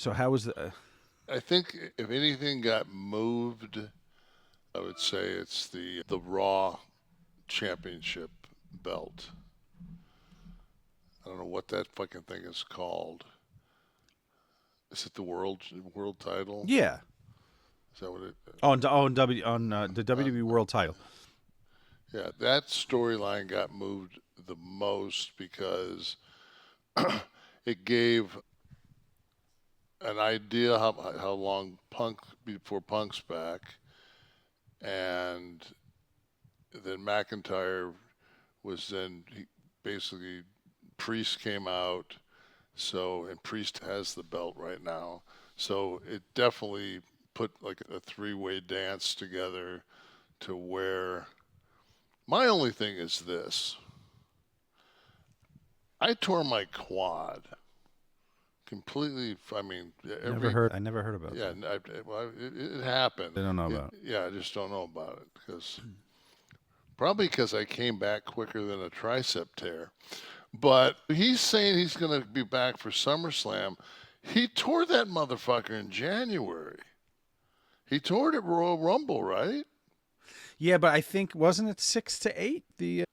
So how was the? I think if anything got moved, I would say it's the Raw Championship belt. I don't know what that fucking thing is called. Is it the world title? Yeah, Is that what it? on the Uh, WWE World Title. yeah, that storyline got moved the most because it gave an idea how long Punk before Punk's back, and then McIntyre was then basically Priest came out, so and Priest has the belt right now, so it definitely put like a three-way dance together to where my only thing is this: I tore my quad completely. I mean, Never every heard. I never heard about yeah, that. well, it happened. I don't know about. Yeah, I just don't know about it because probably because I came back quicker than a tricep tear. But he's saying he's going to be back for SummerSlam. He tore that motherfucker in January. He tore it at Royal Rumble, right? Yeah, but I think wasn't it 6 to 8 the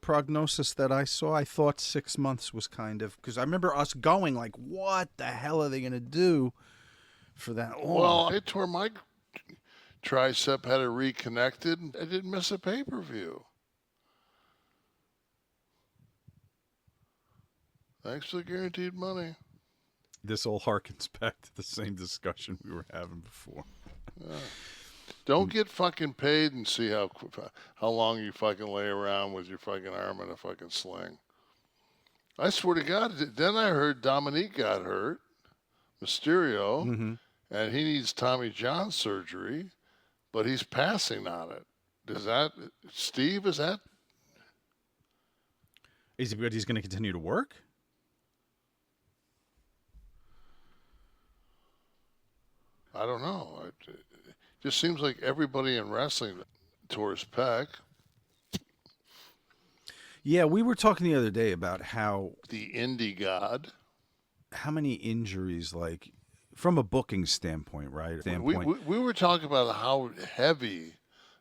prognosis that I saw? I thought 6 months was kind of because I remember us going like, what the hell are they gonna do for that long? Well, I tore my tricep, had it reconnected, and I didn't miss a pay per view. Thanks for the guaranteed money. This all harkens back to the same discussion we were having before. Yeah. Don't get fucking paid and see how long you fucking lay around with your fucking arm in a fucking sling. I swear to God. Then I heard Dominique got hurt, Mysterio, Mm-hmm. and he needs Tommy John surgery, but he's passing on it. Does that, Steve? Is that? Is he? But he's going to continue to work. I don't know. It just seems like everybody in wrestling tore his pec. Yeah, we were talking the other day about The indie god. how many injuries, like from a booking standpoint, right? Standpoint. We were talking about how heavy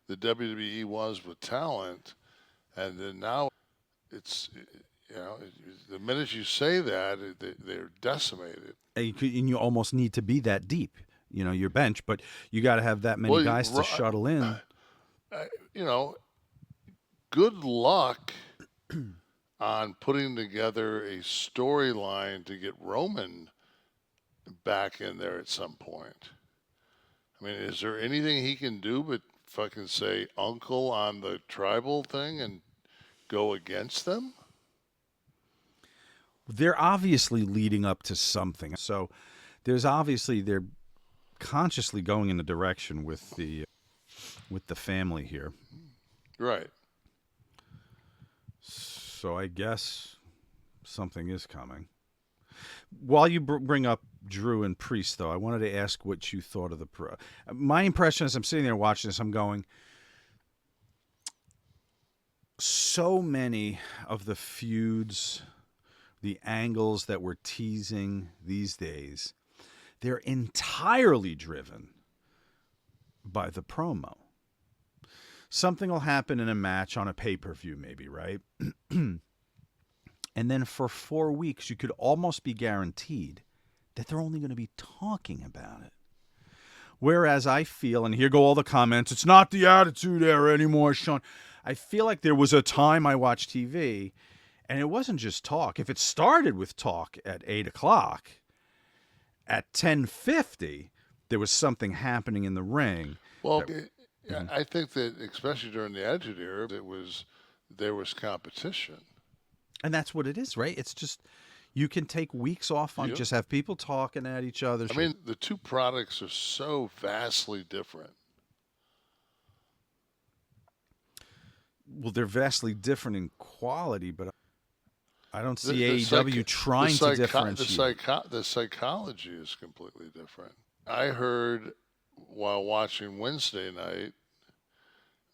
the WWE was with talent, and then now it's the minute you say that they're decimated. And you almost need to be that deep. Your bench, but you got to have that many Well, guys to shuttle in. you know, good luck on putting together a storyline to get Roman back in there at some point. I mean, is there anything he can do but fucking say uncle on the tribal thing and go against them? They're obviously leading up to something. So they're consciously going in a direction with the family here. Right. So I guess something is coming. While you bring up Drew and Priest, though, I wanted to ask what you thought of the pro. My impression as I'm sitting there watching this, I'm going, so many of the feuds, the angles that we're teasing these days, they're entirely driven by the promo. Something will happen in a match on a pay per view, maybe, right? And then for 4 weeks, you could almost be guaranteed that they're only going to be talking about it. Whereas I feel, and here go all the comments, it's not the Attitude Era anymore, Sean. I feel like there was a time I watched TV, and it wasn't just talk. If it started with talk at 8 o'clock, at 10:50, there was something happening in the ring. Well, That, mhm. I think that especially during the Attitude Era, there was competition. And that's what it is, right? It's just you can take weeks off on You, just have people talking at each other. I mean, the two products are so vastly different. Well, they're vastly different in quality, but I don't The see the AEW psych, trying to differentiate. the psychology is completely different. I heard while watching Wednesday night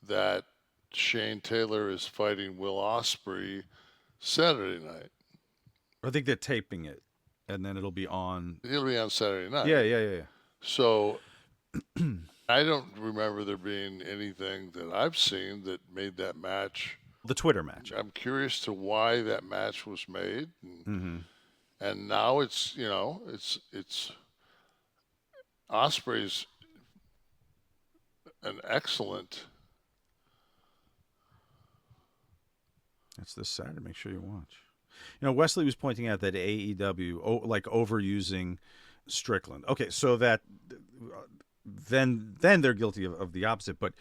that Shane Taylor is fighting Will Ospreay Saturday night. I think they're taping it. and then it'll be on. He'll be on Saturday night. Yeah. So I don't remember there being anything that I've seen that made that match. The Twitter match. I'm curious to why that match was made, Mm-hmm. and now it's it's Ospreay's an excellent. That's this Saturday. Make sure you watch. Wesley was pointing out that AEW like overusing Strickland. Okay, so that then they're guilty of the opposite. But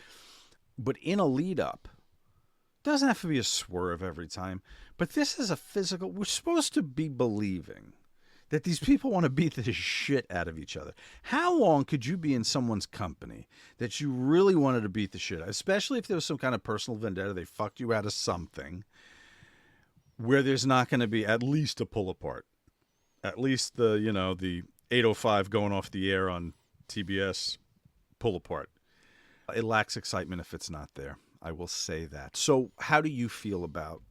in a lead up, doesn't have to be a swerve every time. But this is a physical. We're supposed to be believing that these people want to beat the shit out of each other. How long could you be in someone's company that you really wanted to beat the shit out, especially if there was some kind of personal vendetta, they fucked you out of something, where there's not going to be at least a pull apart, at least the 805 going off the air on TBS pull apart. It lacks excitement if it's not there. I will say that. So how do you feel about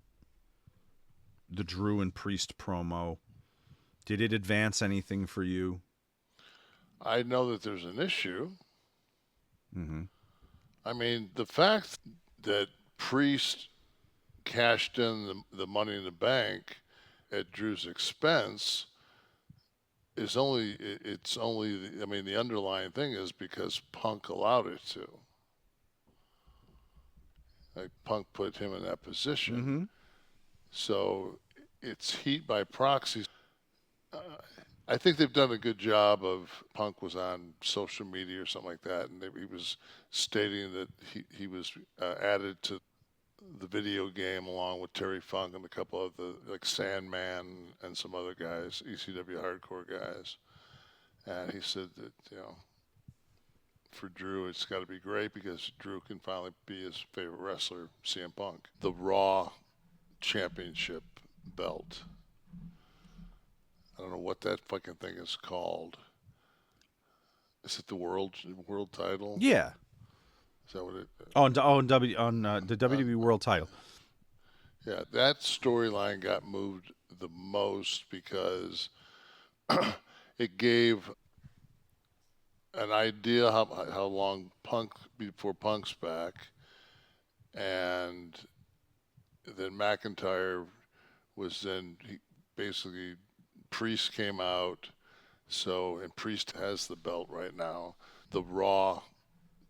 the Drew and Priest promo? Did it advance anything for you? I know that there's an issue. Mm-hmm. I mean, the fact that Priest cashed in the Money in the Bank at Drew's expense is only, I mean, the underlying thing is because Punk allowed it to. Like, Punk put him in that position. Mm-hmm. So it's heat by proxy. I think they've done a good job of. Punk was on social media or something like that, and he was stating that he was added to the video game along with Terry Funk and a couple of the like Sandman and some other guys, ECW hardcore guys. And he said that for Drew it's got to be great because Drew can finally be his favorite wrestler, CM Punk. The Raw Championship belt. I don't know what that fucking thing is called. Is it the world title? Yeah. Is that what it? On the WWE World Title. Yeah, that storyline got moved the most because it gave an idea how long Punk before Punk's back, and then McIntyre was then basically Priest came out, and Priest has the belt right now, the Raw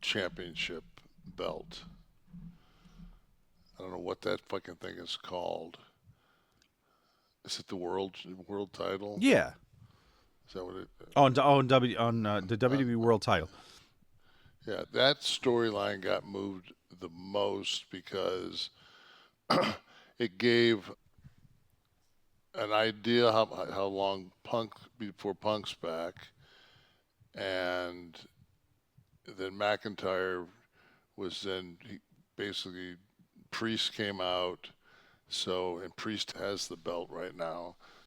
Championship belt. I don't know what that fucking thing is called. Is it the world title? Yeah. Is that what it? On the WWE World Title. Yeah, that storyline got moved the most because it gave an idea how long Punk before Punk's back, and then McIntyre was then basically Priest came out, and Priest has the belt right now,